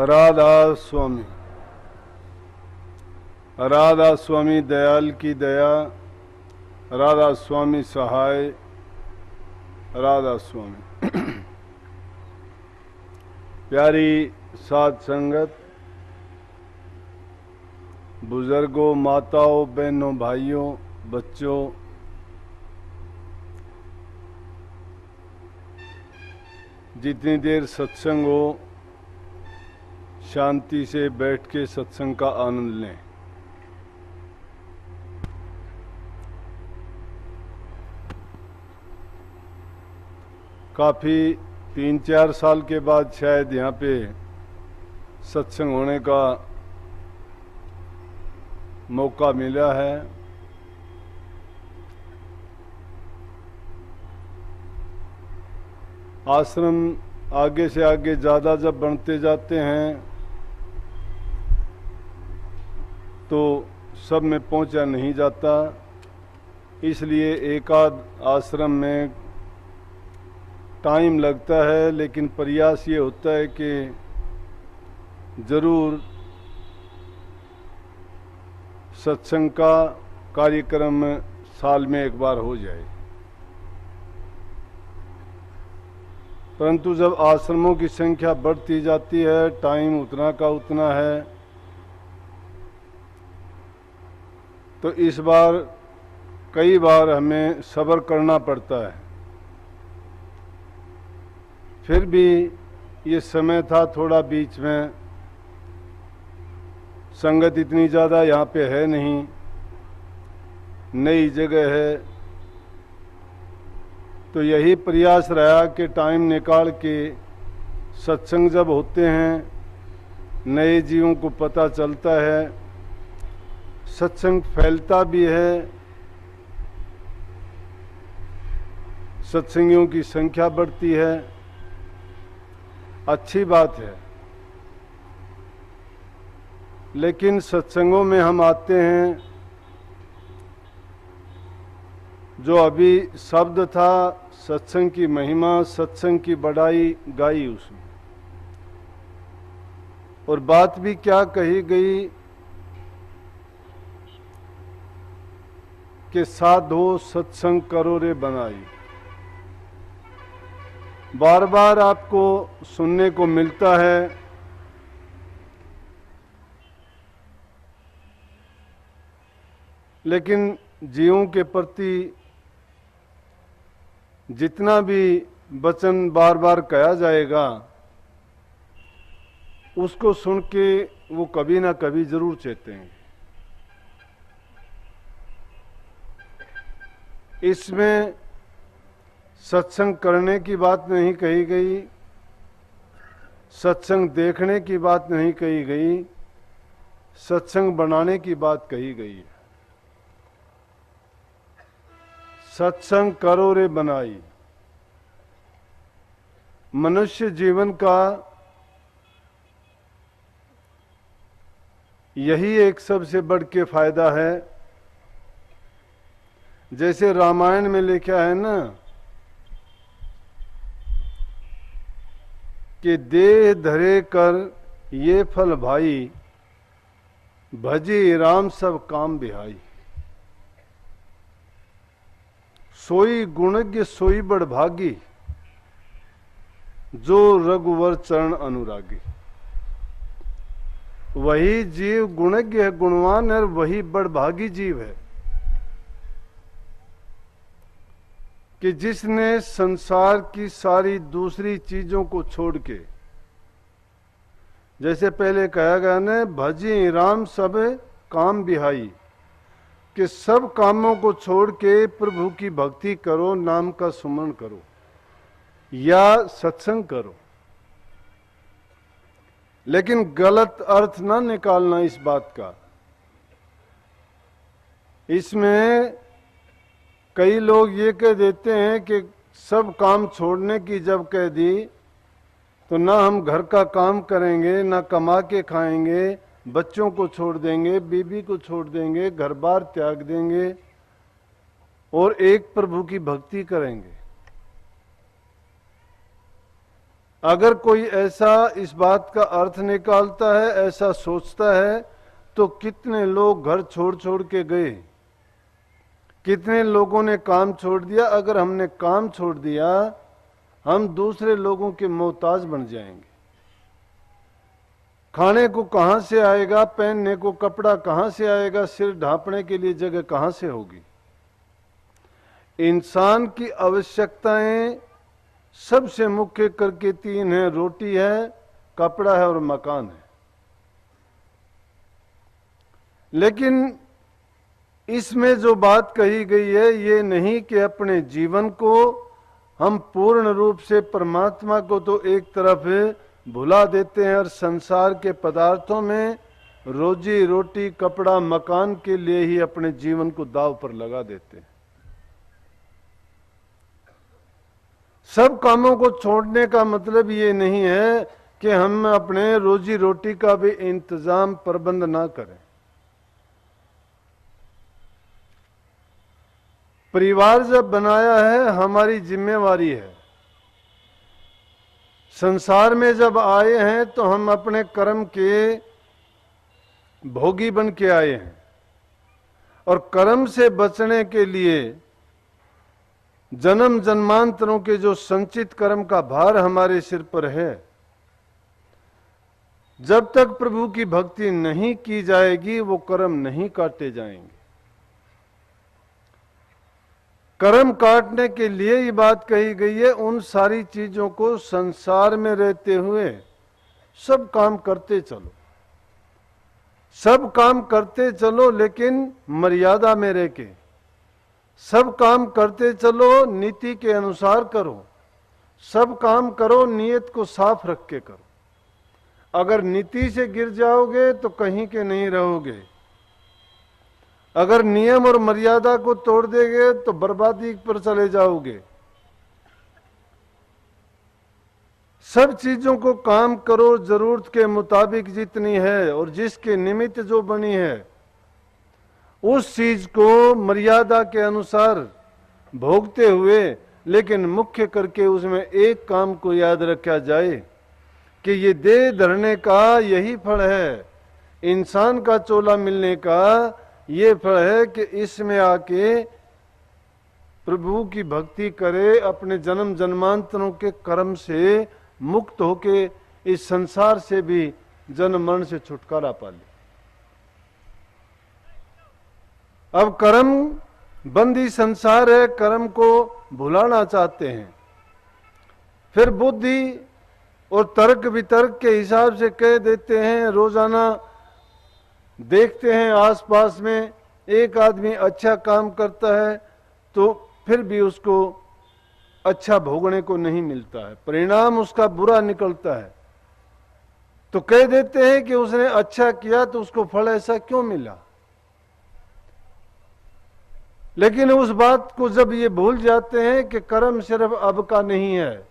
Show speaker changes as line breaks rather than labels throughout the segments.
राधा स्वामी, राधा स्वामी दयाल की दया, राधा स्वामी सहाय, राधा स्वामी। प्यारी साध संगत, बुजुर्गों, माताओं, बहनों, भाइयों, बच्चों, जितनी देर सत्संग हो शांति से बैठ के सत्संग का आनंद लें। काफ़ी 3-4 साल के बाद शायद यहाँ पे सत्संग होने का मौका मिला है। आश्रम आगे से आगे ज़्यादा जब बढ़ते जाते हैं तो सब में पहुंचा नहीं जाता, इसलिए एकाध आश्रम में टाइम लगता है, लेकिन प्रयास ये होता है कि ज़रूर सत्संग का कार्यक्रम साल में एक बार हो जाए। परंतु जब आश्रमों की संख्या बढ़ती जाती है, टाइम उतना का उतना है, तो इस बार कई बार हमें सब्र करना पड़ता है। फिर भी ये समय था थोड़ा बीच में, संगत इतनी ज़्यादा यहाँ पे है नहीं, नई जगह है, तो यही प्रयास रहा कि टाइम निकाल के सत्संग जब होते हैं, नए जीवों को पता चलता है, सत्संग फैलता भी है, सत्संगियों की संख्या बढ़ती है, अच्छी बात है। लेकिन सत्संगों में हम आते हैं, जो अभी शब्द था सत्संग की महिमा, सत्संग की बड़ाई गाई उसमें, और बात भी क्या कही गई कि साधो सत्संग करो रे बनाई। बार बार आपको सुनने को मिलता है, लेकिन जीवों के प्रति जितना भी वचन बार बार कहा जाएगा, उसको सुन के वो कभी ना कभी जरूर चेतेंगे। इसमें सत्संग करने की बात नहीं कही गई, सत्संग देखने की बात नहीं कही गई, सत्संग बनाने की बात कही गई है। सत्संग करो रे बनाई। मनुष्य जीवन का यही एक सबसे बढ़ के फायदा है। जैसे रामायण में लिखा है ना कि देह धरे कर ये फल भाई, भजी राम सब काम बिहाई। सोई गुणज्ञ सोई बड़भागी, जो रघुवर चरण अनुरागी। वही जीव गुणज्ञ है, गुणवान है, वही बड़भागी जीव है कि जिसने संसार की सारी दूसरी चीजों को छोड़ के, जैसे पहले कहा गया ने, भजी राम सब काम बिहाई, कि सब कामों को छोड़ के प्रभु की भक्ति करो, नाम का सुमरण करो या सत्संग करो। लेकिन गलत अर्थ ना निकालना इस बात का। इसमें कई लोग ये कह देते हैं कि सब काम छोड़ने की जब कह दी तो ना हम घर का काम करेंगे, ना कमा के खाएंगे, बच्चों को छोड़ देंगे, बीबी को छोड़ देंगे, घर बार त्याग देंगे और एक प्रभु की भक्ति करेंगे। अगर कोई ऐसा इस बात का अर्थ निकालता है, ऐसा सोचता है, तो कितने लोग घर छोड़ छोड़ के गए, कितने लोगों ने काम छोड़ दिया। अगर हमने काम छोड़ दिया, हम दूसरे लोगों के मोहताज बन जाएंगे। खाने को कहां से आएगा, पहनने को कपड़ा कहां से आएगा, सिर ढांपने के लिए जगह कहां से होगी। इंसान की आवश्यकताएं सबसे मुख्य करके 3 है, रोटी है, कपड़ा है और मकान है। लेकिन इसमें जो बात कही गई है ये नहीं कि अपने जीवन को हम पूर्ण रूप से परमात्मा को तो एक तरफ भुला देते हैं और संसार के पदार्थों में रोजी रोटी कपड़ा मकान के लिए ही अपने जीवन को दांव पर लगा देते हैं। सब कामों को छोड़ने का मतलब ये नहीं है कि हम अपने रोजी रोटी का भी इंतजाम प्रबंध ना करें। परिवार जब बनाया है हमारी जिम्मेवारी है। संसार में जब आए हैं तो हम अपने कर्म के भोगी बन के आए हैं और कर्म से बचने के लिए जन्म जन्मांतरों के जो संचित कर्म का भार हमारे सिर पर है, जब तक प्रभु की भक्ति नहीं की जाएगी वो कर्म नहीं काटे जाएंगे। कर्म काटने के लिए ये बात कही गई है। उन सारी चीजों को संसार में रहते हुए सब काम करते चलो, सब काम करते चलो, लेकिन मर्यादा में रह के सब काम करते चलो, नीति के अनुसार करो। सब काम करो, नियत को साफ रख के करो। अगर नीति से गिर जाओगे तो कहीं के नहीं रहोगे। अगर नियम और मर्यादा को तोड़ देंगे तो बर्बादी पर चले जाओगे। सब चीजों को काम करो जरूरत के मुताबिक जितनी है और जिसके निमित्त जो बनी है उस चीज को मर्यादा के अनुसार भोगते हुए, लेकिन मुख्य करके उसमें एक काम को याद रखा जाए कि ये देह धरने का यही फल है, इंसान का चोला मिलने का ये फल है कि इसमें आके प्रभु की भक्ति करे, अपने जन्म जन्मांतरों के कर्म से मुक्त होके इस संसार से भी जन्म मरण से छुटकारा पा ले। अब कर्म बंदी संसार है, कर्म को भुलाना चाहते हैं। फिर बुद्धि और तर्क वितर्क के हिसाब से कह देते हैं। रोजाना देखते हैं आसपास में एक आदमी अच्छा काम करता है तो फिर भी उसको अच्छा भोगने को नहीं मिलता है, परिणाम उसका बुरा निकलता है। तो कह देते हैं कि उसने अच्छा किया तो उसको फल ऐसा क्यों मिला। लेकिन उस बात को जब ये भूल जाते हैं कि कर्म सिर्फ अब का नहीं है,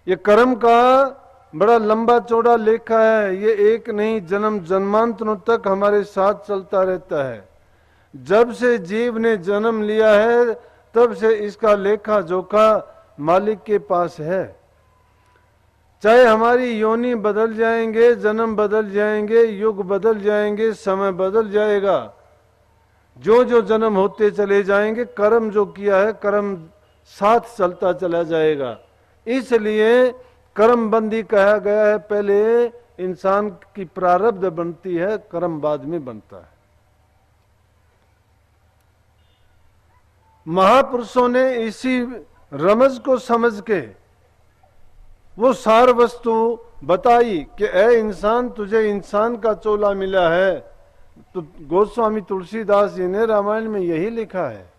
ये कर्म का बड़ा लंबा चौड़ा लेखा है। ये एक नहीं, जन्म जन्मांतरों तक हमारे साथ चलता रहता है। जब से जीव ने जन्म लिया है तब से इसका लेखा जोखा मालिक के पास है। चाहे हमारी योनि बदल जाएंगे, जन्म बदल जाएंगे, युग बदल जाएंगे, समय बदल जाएगा, जो जो जन्म होते चले जाएंगे, कर्म जो किया है कर्म साथ चलता चला जाएगा। इसलिए कर्म बंदी कहा गया है। पहले इंसान की प्रारब्ध बनती है, कर्म बाद में बनता है। महापुरुषों ने इसी रमज को समझ के वो सार वस्तु बताई कि ए इंसान, तुझे इंसान का चोला मिला है। तो गोस्वामी तुलसीदास जी ने रामायण में यही लिखा है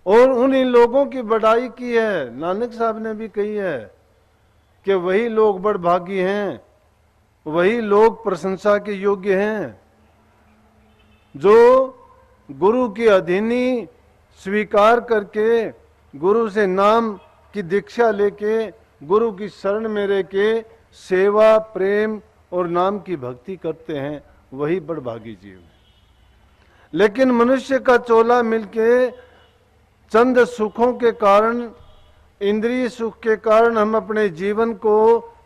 और उन्हीं लोगों की बड़ाई की है। नानक साहब ने भी कही है कि वही लोग बड़भागी हैं, वही लोग प्रशंसा के योग्य हैं जो गुरु की अधीनी स्वीकार करके, गुरु से नाम की दीक्षा लेके, गुरु की शरण में रह के सेवा प्रेम और नाम की भक्ति करते हैं, वही बड़भागी जीव है। लेकिन मनुष्य का चोला मिलके चंद सुखों के कारण इंद्रिय सुख के कारण हम अपने जीवन को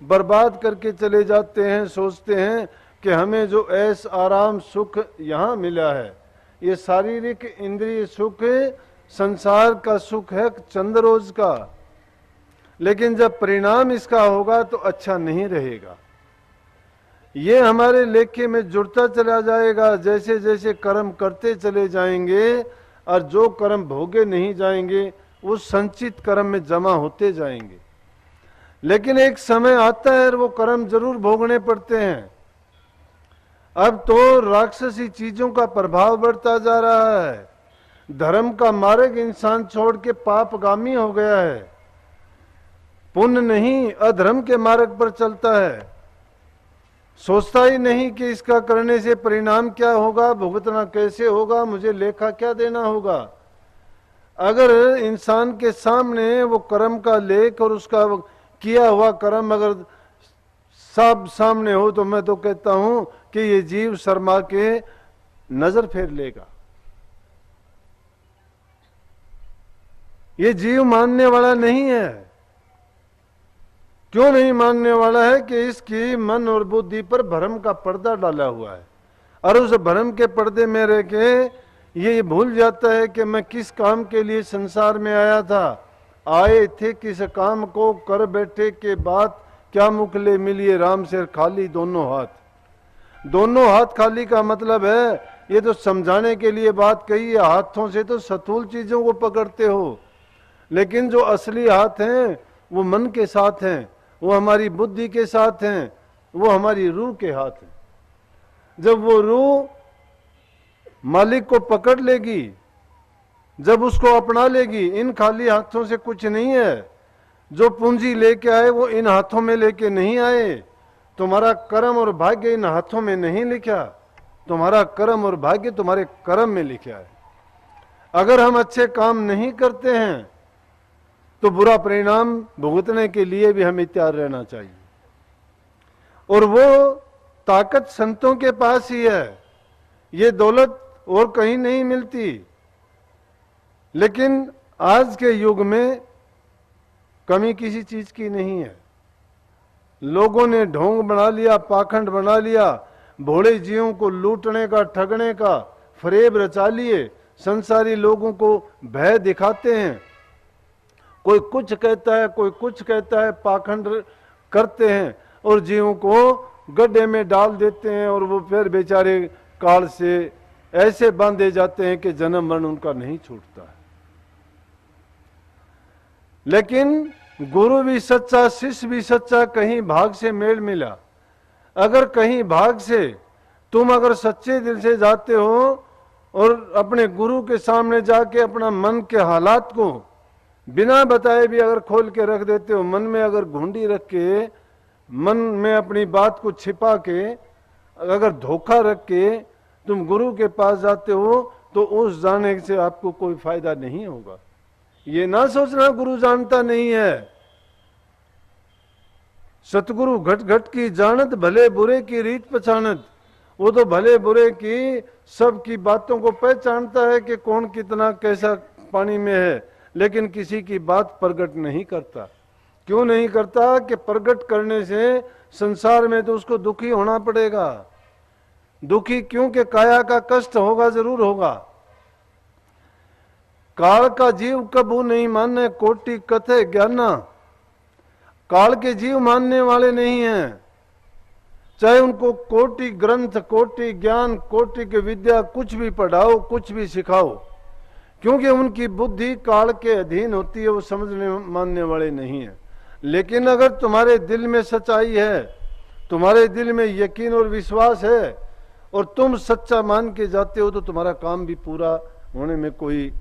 बर्बाद करके चले जाते हैं। सोचते हैं कि हमें जो ऐश आराम सुख यहाँ मिला है, ये शारीरिक इंद्रिय सुख संसार का सुख है, चंद रोज का। लेकिन जब परिणाम इसका होगा तो अच्छा नहीं रहेगा। ये हमारे लेखे में जुड़ता चला जाएगा। जैसे जैसे कर्म करते चले जाएंगे और जो कर्म भोगे नहीं जाएंगे वो संचित कर्म में जमा होते जाएंगे। लेकिन एक समय आता है और वो कर्म जरूर भोगने पड़ते हैं। अब तो राक्षसी चीजों का प्रभाव बढ़ता जा रहा है। धर्म का मार्ग इंसान छोड़ के पापगामी हो गया है। पुण्य नहीं अधर्म के मार्ग पर चलता है। सोचता ही नहीं कि इसका करने से परिणाम क्या होगा, भुगतना कैसे होगा, मुझे लेखा क्या देना होगा। अगर इंसान के सामने वो कर्म का लेख और उसका किया हुआ कर्म अगर सब सामने हो तो मैं तो कहता हूं कि ये जीव शर्मा के नजर फेर लेगा। ये जीव मानने वाला नहीं है। क्यों नहीं मानने वाला है कि इसकी मन और बुद्धि पर भ्रम का पर्दा डाला हुआ है और उस भ्रम के पर्दे में रह के ये भूल जाता है कि मैं किस काम के लिए संसार में आया था। आए थे किस काम को, कर बैठे के बाद क्या मुख ले मिलिए राम से खाली दोनों हाथ। दोनों हाथ खाली का मतलब है ये तो समझाने के लिए बात कही है। हाथों से तो स्थूल चीजों को पकड़ते हो, लेकिन जो असली हाथ हैं वो मन के साथ हैं, वो हमारी बुद्धि के साथ हैं, वो हमारी रूह के हाथ हैं। जब वो रूह मालिक को पकड़ लेगी, जब उसको अपना लेगी, इन खाली हाथों से कुछ नहीं है। जो पूंजी लेके आए वो इन हाथों में लेके नहीं आए। तुम्हारा कर्म और भाग्य इन हाथों में नहीं लिखा, तुम्हारा कर्म और भाग्य तुम्हारे कर्म में लिखा है। अगर हम अच्छे काम नहीं करते हैं तो बुरा परिणाम भुगतने के लिए भी हमें तैयार रहना चाहिए। और वो ताकत संतों के पास ही है। ये दौलत और कहीं नहीं मिलती। लेकिन आज के युग में कमी किसी चीज की नहीं है। लोगों ने ढोंग बना लिया, पाखंड बना लिया, भोले जीवों को लूटने का, ठगने का फरेब रचा लिए। संसारी लोगों को भय दिखाते हैं। कोई कुछ कहता है, कोई कुछ कहता है, पाखंड करते हैं और जीवों को गड्ढे में डाल देते हैं। और वो फिर बेचारे काल से ऐसे बांधे जाते हैं कि जन्म मरण उनका नहीं छूटता है। लेकिन गुरु भी सच्चा, शिष्य भी सच्चा, कहीं भाग से मेल मिला। अगर कहीं भाग से तुम अगर सच्चे दिल से जाते हो और अपने गुरु के सामने जाके अपना मन के हालात को बिना बताए भी अगर खोल के रख देते हो, मन में अगर घुंडी रख के, मन में अपनी बात को छिपा के, अगर धोखा रख के तुम गुरु के पास जाते हो तो उस जाने से आपको कोई फायदा नहीं होगा। ये ना सोचना गुरु जानता नहीं है। सतगुरु घट घट की जानत, भले बुरे की रीत पहचानत। वो तो भले बुरे की सब की बातों को पहचानता है कि कौन कितना कैसा पानी में है, लेकिन किसी की बात प्रकट नहीं करता। क्यों नहीं करता? कि प्रकट करने से संसार में तो उसको दुखी होना पड़ेगा। दुखी क्यों? कि काया का कष्ट होगा, जरूर होगा। काल का जीव कबू नहीं माने, कोटि कथे ज्ञाना। काल के जीव मानने वाले नहीं हैं। चाहे उनको कोटि ग्रंथ, कोटि ज्ञान, कोटि की विद्या कुछ भी पढ़ाओ, कुछ भी सिखाओ, क्योंकि उनकी बुद्धि काल के अधीन होती है, वो समझने मानने वाले नहीं है। लेकिन अगर तुम्हारे दिल में सच्चाई है, तुम्हारे दिल में यकीन और विश्वास है और तुम सच्चा मान के जाते हो तो तुम्हारा काम भी पूरा होने में कोई